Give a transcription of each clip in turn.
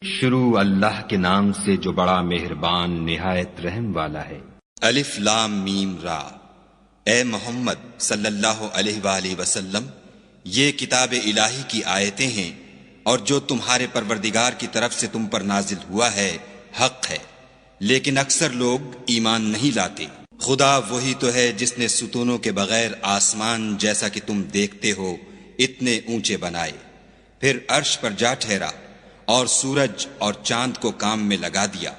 شروع اللہ کے نام سے جو بڑا مہربان نہایت رحم والا ہے۔ الف لام میم را۔ اے محمد صلی اللہ علیہ وآلہ وسلم، یہ کتاب الہی کی آیتیں ہیں اور جو تمہارے پروردگار کی طرف سے تم پر نازل ہوا ہے حق ہے، لیکن اکثر لوگ ایمان نہیں لاتے۔ خدا وہی تو ہے جس نے ستونوں کے بغیر آسمان جیسا کہ تم دیکھتے ہو اتنے اونچے بنائے، پھر عرش پر جا ٹھہرا اور سورج اور چاند کو کام میں لگا دیا،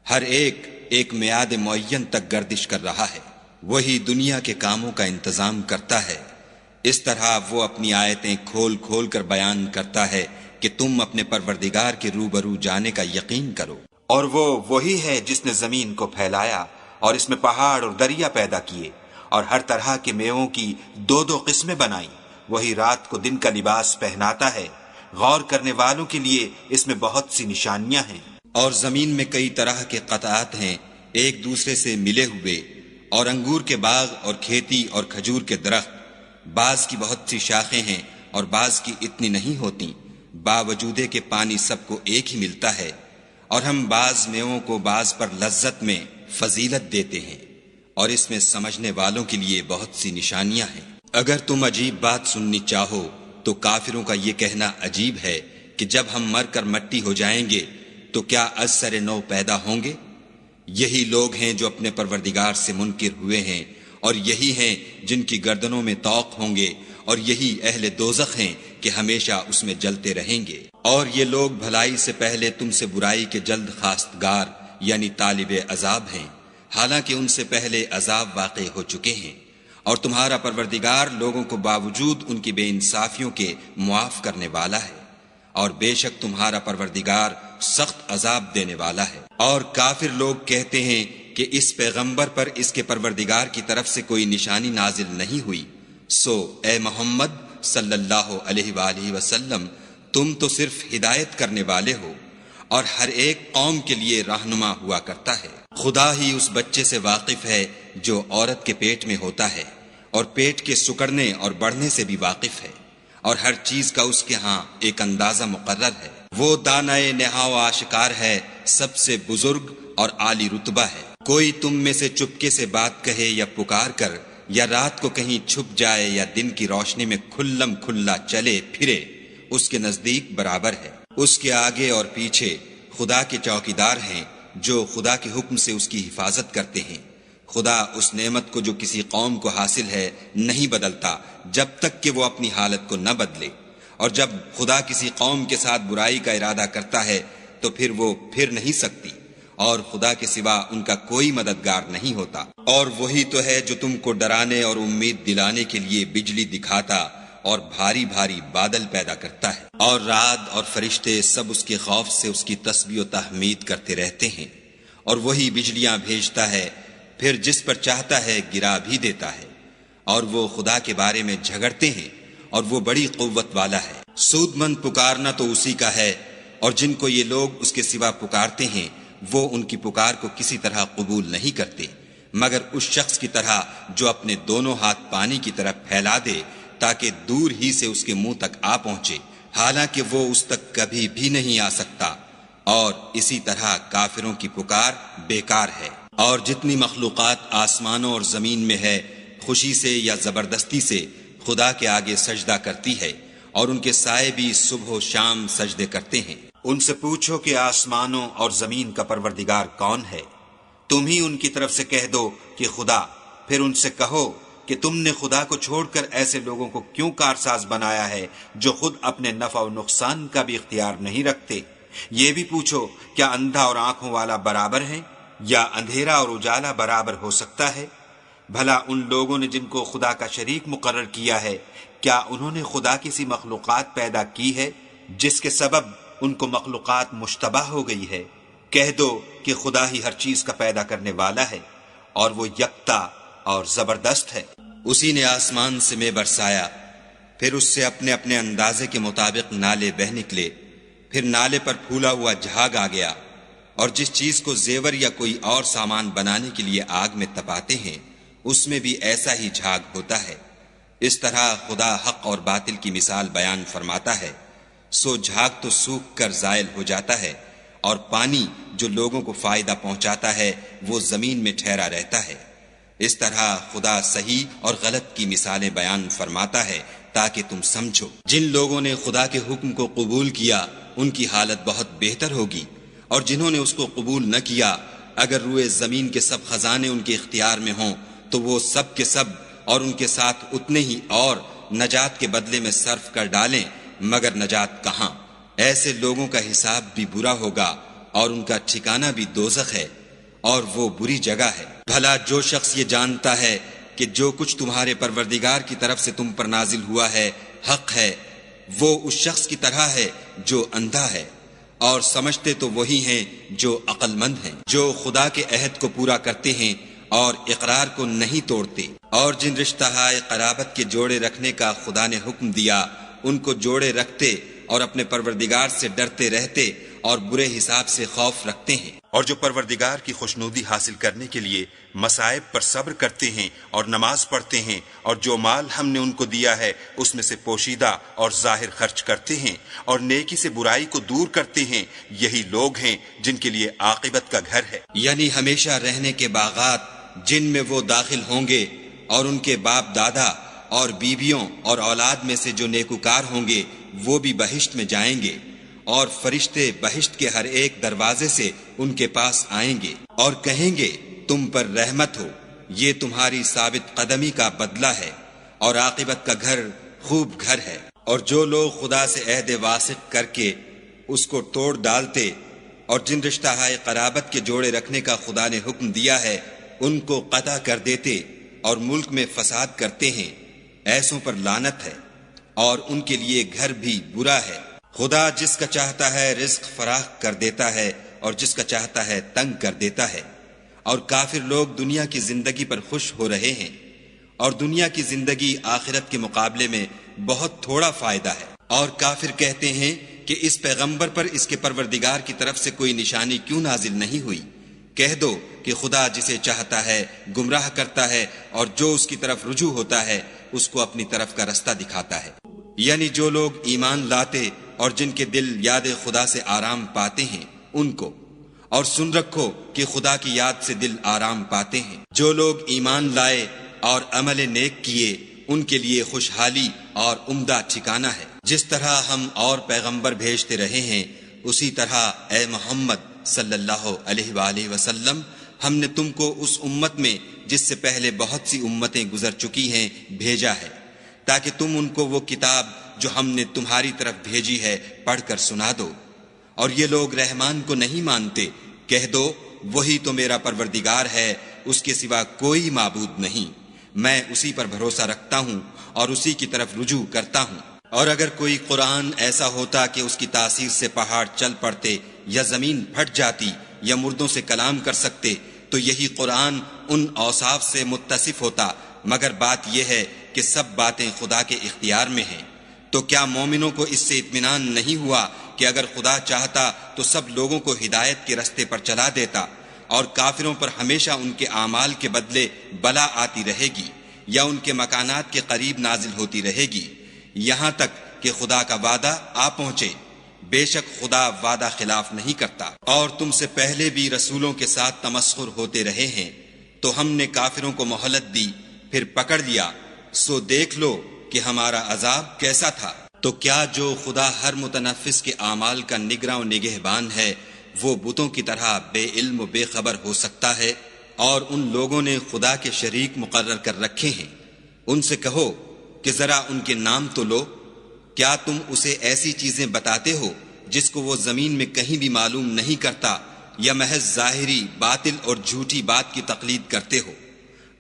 ہر ایک میعاد معین تک گردش کر رہا ہے۔ وہی دنیا کے کاموں کا انتظام کرتا ہے، اس طرح وہ اپنی آیتیں کھول کھول کر بیان کرتا ہے کہ تم اپنے پروردگار کے روبرو جانے کا یقین کرو۔ اور وہ وہی ہے جس نے زمین کو پھیلایا اور اس میں پہاڑ اور دریا پیدا کیے اور ہر طرح کے میووں کی دو دو قسمیں بنائیں۔ وہی رات کو دن کا لباس پہناتا ہے، غور کرنے والوں کے لیے اس میں بہت سی نشانیاں ہیں۔ اور زمین میں کئی طرح کے قطعات ہیں ایک دوسرے سے ملے ہوئے، اور انگور کے باغ اور کھیتی اور کھجور کے درخت، بعض کی بہت سی شاخیں ہیں اور بعض کی اتنی نہیں ہوتی، باوجود کہ پانی سب کو ایک ہی ملتا ہے۔ اور ہم بعض میووں کو بعض پر لذت میں فضیلت دیتے ہیں، اور اس میں سمجھنے والوں کے لیے بہت سی نشانیاں ہیں۔ اگر تم عجیب بات سننی چاہو تو کافروں کا یہ کہنا عجیب ہے کہ جب ہم مر کر مٹی ہو جائیں گے تو کیا از سر نو پیدا ہوں گے؟ یہی لوگ ہیں جو اپنے پروردگار سے منکر ہوئے ہیں، اور یہی ہیں جن کی گردنوں میں طوق ہوں گے، اور یہی اہل دوزخ ہیں کہ ہمیشہ اس میں جلتے رہیں گے۔ اور یہ لوگ بھلائی سے پہلے تم سے برائی کے جلد خواستگار یعنی طالب عذاب ہیں، حالانکہ ان سے پہلے عذاب واقع ہو چکے ہیں۔ اور تمہارا پروردگار لوگوں کو باوجود ان کی بے انصافیوں کے معاف کرنے والا ہے، اور بے شک تمہارا پروردگار سخت عذاب دینے والا ہے۔ اور کافر لوگ کہتے ہیں کہ اس پیغمبر پر اس کے پروردگار کی طرف سے کوئی نشانی نازل نہیں ہوئی، سو اے محمد صلی اللہ علیہ وآلہ وسلم، تم تو صرف ہدایت کرنے والے ہو، اور ہر ایک قوم کے لیے رہنما ہوا کرتا ہے۔ خدا ہی اس بچے سے واقف ہے جو عورت کے پیٹ میں ہوتا ہے، اور پیٹ کے سکڑنے اور بڑھنے سے بھی واقف ہے، اور ہر چیز کا اس کے ہاں ایک اندازہ مقرر ہے۔ وہ دانائے نہا و آشکار ہے، سب سے بزرگ اور عالی رتبہ ہے۔ کوئی تم میں سے چپکے سے بات کہے یا پکار کر، یا رات کو کہیں چھپ جائے یا دن کی روشنی میں کھلم کھلا چلے پھرے، اس کے نزدیک برابر ہے۔ اس کے آگے اور پیچھے خدا کے چوکیدار ہیں جو خدا کے حکم سے اس کی حفاظت کرتے ہیں۔ خدا اس نعمت کو جو کسی قوم کو حاصل ہے نہیں بدلتا جب تک کہ وہ اپنی حالت کو نہ بدلے، اور جب خدا کسی قوم کے ساتھ برائی کا ارادہ کرتا ہے تو پھر وہ پھر نہیں سکتی، اور خدا کے سوا ان کا کوئی مددگار نہیں ہوتا۔ اور وہی تو ہے جو تم کو ڈرانے اور امید دلانے کے لیے بجلی دکھاتا اور بھاری بھاری بادل پیدا کرتا ہے، اور رعد اور فرشتے سب اس کے خوف سے اس کی تسبیح و تحمید کرتے رہتے ہیں۔ اور وہی بجلیاں بھیجتا ہے، پھر جس پر چاہتا ہے گرا بھی دیتا ہے، اور وہ خدا کے بارے میں جھگڑتے ہیں، اور وہ بڑی قوت والا ہے۔ سود مند پکارنا تو اسی کا ہے، اور جن کو یہ لوگ اس کے سوا پکارتے ہیں وہ ان کی پکار کو کسی طرح قبول نہیں کرتے، مگر اس شخص کی طرح جو اپنے دونوں ہاتھ پانی کی طرف پھیلا دے تاکہ دور ہی سے اس کے منہ تک آ پہنچے، حالانکہ وہ اس تک کبھی بھی نہیں آ سکتا۔ اور اسی طرح کافروں کی پکار بیکار ہے۔ اور جتنی مخلوقات آسمانوں اور زمین میں ہے، خوشی سے یا زبردستی سے خدا کے آگے سجدہ کرتی ہے، اور ان کے سائے بھی صبح و شام سجدے کرتے ہیں۔ ان سے پوچھو کہ آسمانوں اور زمین کا پروردگار کون ہے؟ تم ہی ان کی طرف سے کہہ دو کہ خدا۔ پھر ان سے کہو کہ تم نے خدا کو چھوڑ کر ایسے لوگوں کو کیوں کارساز بنایا ہے جو خود اپنے نفع و نقصان کا بھی اختیار نہیں رکھتے؟ یہ بھی پوچھو کیا اندھا اور آنکھوں والا برابر ہے، یا اندھیرا اور اجالا برابر ہو سکتا ہے؟ بھلا ان لوگوں نے جن کو خدا کا شریک مقرر کیا ہے، کیا انہوں نے خدا کی سی مخلوقات پیدا کی ہے جس کے سبب ان کو مخلوقات مشتبہ ہو گئی ہے؟ کہہ دو کہ خدا ہی ہر چیز کا پیدا کرنے والا ہے، اور وہ یکتا اور زبردست ہے۔ اسی نے آسمان سے میں برسایا، پھر اس سے اپنے اپنے اندازے کے مطابق نالے بہ نکلے، پھر نالے پر پھولا ہوا جھاگ آ گیا، اور جس چیز کو زیور یا کوئی اور سامان بنانے کے لیے آگ میں تپاتے ہیں اس میں بھی ایسا ہی جھاگ ہوتا ہے۔ اس طرح خدا حق اور باطل کی مثال بیان فرماتا ہے۔ سو جھاگ تو سوکھ کر زائل ہو جاتا ہے، اور پانی جو لوگوں کو فائدہ پہنچاتا ہے وہ زمین میں ٹھہرا رہتا ہے۔ اس طرح خدا صحیح اور غلط کی مثالیں بیان فرماتا ہے تاکہ تم سمجھو۔ جن لوگوں نے خدا کے حکم کو قبول کیا ان کی حالت بہت بہتر ہوگی، اور جنہوں نے اس کو قبول نہ کیا، اگر روئے زمین کے سب خزانے ان کے اختیار میں ہوں تو وہ سب کے سب اور ان کے ساتھ اتنے ہی اور نجات کے بدلے میں صرف کر ڈالیں، مگر نجات کہاں؟ ایسے لوگوں کا حساب بھی برا ہوگا اور ان کا ٹھکانہ بھی دوزخ ہے، اور وہ بری جگہ ہے۔ بھلا جو شخص یہ جانتا ہے کہ جو کچھ تمہارے پروردگار کی طرف سے تم پر نازل ہوا ہے حق ہے، وہ اس شخص کی طرح ہے جو اندھا ہے، اور سمجھتے تو وہی ہیں جو عقل مند ہیں، جو خدا کے عہد کو پورا کرتے ہیں اور اقرار کو نہیں توڑتے، اور جن رشتہ قرابت کے جوڑے رکھنے کا خدا نے حکم دیا ان کو جوڑے رکھتے اور اپنے پروردگار سے ڈرتے رہتے اور برے حساب سے خوف رکھتے ہیں، اور جو پروردگار کی خوشنودی حاصل کرنے کے لیے مصائب پر صبر کرتے ہیں اور نماز پڑھتے ہیں، اور جو مال ہم نے ان کو دیا ہے اس میں سے پوشیدہ اور ظاہر خرچ کرتے ہیں اور نیکی سے برائی کو دور کرتے ہیں، یہی لوگ ہیں جن کے لیے عاقبت کا گھر ہے، یعنی ہمیشہ رہنے کے باغات جن میں وہ داخل ہوں گے، اور ان کے باپ دادا اور بیویوں اور اولاد میں سے جو نیکوکار ہوں گے وہ بھی بہشت میں جائیں گے، اور فرشتے بہشت کے ہر ایک دروازے سے ان کے پاس آئیں گے اور کہیں گے تم پر رحمت ہو، یہ تمہاری ثابت قدمی کا بدلہ ہے، اور عاقبت کا گھر خوب گھر ہے۔ اور جو لوگ خدا سے عہد واثق کر کے اس کو توڑ ڈالتے اور جن رشتہ قرابت کے جوڑے رکھنے کا خدا نے حکم دیا ہے ان کو قطع کر دیتے اور ملک میں فساد کرتے ہیں، ایسوں پر لعنت ہے، اور ان کے لیے گھر بھی برا ہے۔ خدا جس کا چاہتا ہے رزق فراخ کر دیتا ہے اور جس کا چاہتا ہے تنگ کر دیتا ہے، اور کافر لوگ دنیا کی زندگی پر خوش ہو رہے ہیں، اور دنیا کی زندگی آخرت کے مقابلے میں بہت تھوڑا فائدہ ہے۔ اور کافر کہتے ہیں کہ اس پیغمبر پر اس کے پروردگار کی طرف سے کوئی نشانی کیوں نازل نہیں ہوئی؟ کہہ دو کہ خدا جسے چاہتا ہے گمراہ کرتا ہے، اور جو اس کی طرف رجوع ہوتا ہے اس کو اپنی طرف کا رستہ دکھاتا ہے۔ یعنی جو لوگ ایمان لاتے اور جن کے دل یاد خدا سے آرام پاتے ہیں ان کو، اور سن رکھو کہ خدا کی یاد سے دل آرام پاتے ہیں۔ جو لوگ ایمان لائے اور عمل نیک کیے ان کے لیے خوشحالی اور عمدہ ٹھکانہ ہے۔ جس طرح ہم اور پیغمبر بھیجتے رہے ہیں اسی طرح اے محمد صلی اللہ علیہ وآلہ وسلم ہم نے تم کو اس امت میں جس سے پہلے بہت سی امتیں گزر چکی ہیں بھیجا ہے، تاکہ تم ان کو وہ کتاب جو ہم نے تمہاری طرف بھیجی ہے پڑھ کر سنا دو۔ اور یہ لوگ رحمان کو نہیں مانتے، کہہ دو وہی تو میرا پروردگار ہے، اس کے سوا کوئی معبود نہیں، میں اسی پر بھروسہ رکھتا ہوں اور اسی کی طرف رجوع کرتا ہوں۔ اور اگر کوئی قرآن ایسا ہوتا کہ اس کی تاثیر سے پہاڑ چل پڑتے یا زمین پھٹ جاتی یا مردوں سے کلام کر سکتے تو یہی قرآن ان اوصاف سے متصف ہوتا، مگر بات یہ ہے کہ سب باتیں خدا کے اختیار میں ہیں۔ تو کیا مومنوں کو اس سے اطمینان نہیں ہوا کہ اگر خدا چاہتا تو سب لوگوں کو ہدایت کے رستے پر چلا دیتا، اور کافروں پر ہمیشہ ان کے اعمال کے بدلے بلا آتی رہے گی یا ان کے مکانات کے قریب نازل ہوتی رہے گی، یہاں تک کہ خدا کا وعدہ آ پہنچے۔ بے شک خدا وعدہ خلاف نہیں کرتا۔ اور تم سے پہلے بھی رسولوں کے ساتھ تمسخر ہوتے رہے ہیں، تو ہم نے کافروں کو مہلت دی پھر پکڑ لیا، سو دیکھ لو کہ ہمارا عذاب کیسا تھا۔ تو کیا جو خدا ہر متنفس کے اعمال کا نگراں و نگہبان ہے وہ بتوں کی طرح بے علم و بے خبر ہو سکتا ہے؟ اور ان لوگوں نے خدا کے شریک مقرر کر رکھے ہیں، ان سے کہو کہ ذرا ان کے نام تو لو، کیا تم اسے ایسی چیزیں بتاتے ہو جس کو وہ زمین میں کہیں بھی معلوم نہیں کرتا، یا محض ظاہری باطل اور جھوٹی بات کی تقلید کرتے ہو؟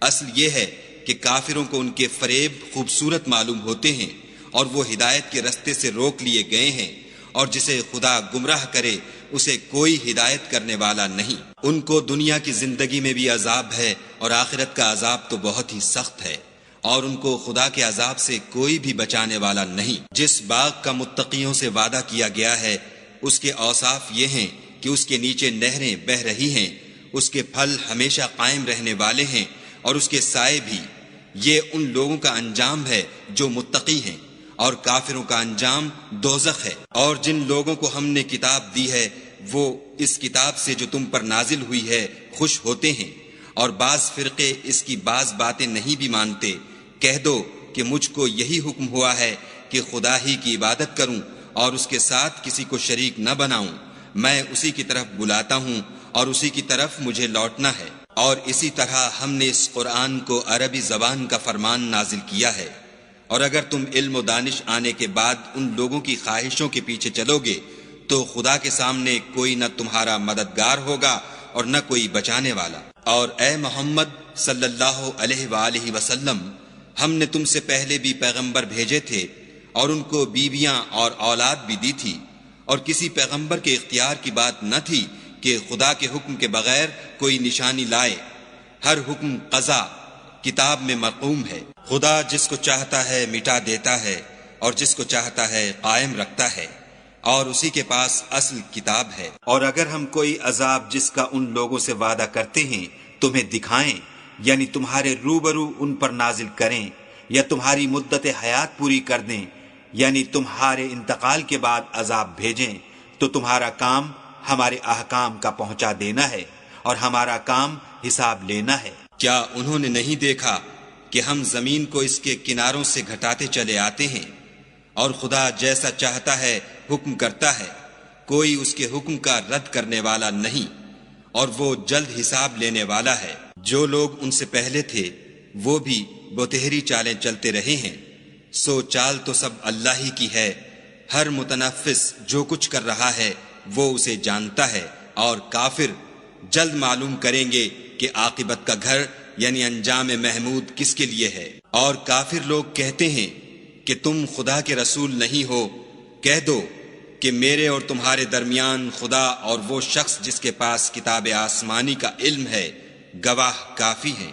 اصل یہ ہے کہ کافروں کو ان کے فریب خوبصورت معلوم ہوتے ہیں اور وہ ہدایت کے رستے سے روک لیے گئے ہیں، اور جسے خدا گمراہ کرے اسے کوئی ہدایت کرنے والا نہیں۔ ان کو دنیا کی زندگی میں بھی عذاب ہے اور آخرت کا عذاب تو بہت ہی سخت ہے، اور ان کو خدا کے عذاب سے کوئی بھی بچانے والا نہیں۔ جس باغ کا متقیوں سے وعدہ کیا گیا ہے اس کے اوصاف یہ ہیں کہ اس کے نیچے نہریں بہہ رہی ہیں، اس کے پھل ہمیشہ قائم رہنے والے ہیں اور اس کے سائے بھی۔ یہ ان لوگوں کا انجام ہے جو متقی ہیں، اور کافروں کا انجام دوزخ ہے۔ اور جن لوگوں کو ہم نے کتاب دی ہے وہ اس کتاب سے جو تم پر نازل ہوئی ہے خوش ہوتے ہیں، اور بعض فرقے اس کی بعض باتیں نہیں بھی مانتے۔ کہہ دو کہ مجھ کو یہی حکم ہوا ہے کہ خدا ہی کی عبادت کروں اور اس کے ساتھ کسی کو شریک نہ بناؤں۔ میں اسی کی طرف بلاتا ہوں اور اسی کی طرف مجھے لوٹنا ہے۔ اور اسی طرح ہم نے اس قرآن کو عربی زبان کا فرمان نازل کیا ہے، اور اگر تم علم و دانش آنے کے بعد ان لوگوں کی خواہشوں کے پیچھے چلو گے تو خدا کے سامنے کوئی نہ تمہارا مددگار ہوگا اور نہ کوئی بچانے والا۔ اور اے محمد صلی اللہ علیہ وآلہ وسلم، ہم نے تم سے پہلے بھی پیغمبر بھیجے تھے اور ان کو بیویاں اور اولاد بھی دی تھی، اور کسی پیغمبر کے اختیار کی بات نہ تھی کہ خدا کے حکم کے بغیر کوئی نشانی لائے۔ ہر حکم قضا کتاب میں مرقوم ہے۔ خدا جس کو چاہتا ہے مٹا دیتا ہے اور جس کو چاہتا ہے قائم رکھتا ہے، اور اسی کے پاس اصل کتاب ہے۔ اور اگر ہم کوئی عذاب جس کا ان لوگوں سے وعدہ کرتے ہیں تمہیں دکھائیں، یعنی تمہارے روبرو ان پر نازل کریں، یا تمہاری مدت حیات پوری کر دیں، یعنی تمہارے انتقال کے بعد عذاب بھیجیں، تو تمہارا کام ہمارے احکام کا پہنچا دینا ہے اور ہمارا کام حساب لینا ہے۔ کیا انہوں نے نہیں دیکھا کہ ہم زمین کو اس کے کناروں سے گھٹاتے چلے آتے ہیں، اور خدا جیسا چاہتا ہے حکم کرتا ہے، کوئی اس کے حکم کا رد کرنے والا نہیں، اور وہ جلد حساب لینے والا ہے۔ جو لوگ ان سے پہلے تھے وہ بھی بتہری چالیں چلتے رہے ہیں، سو چال تو سب اللہ ہی کی ہے۔ ہر متنفس جو کچھ کر رہا ہے وہ اسے جانتا ہے، اور کافر جلد معلوم کریں گے کہ عاقبت کا گھر یعنی انجام محمود کس کے لیے ہے۔ اور کافر لوگ کہتے ہیں کہ تم خدا کے رسول نہیں ہو۔ کہہ دو کہ میرے اور تمہارے درمیان خدا اور وہ شخص جس کے پاس کتاب آسمانی کا علم ہے گواہ کافی ہیں۔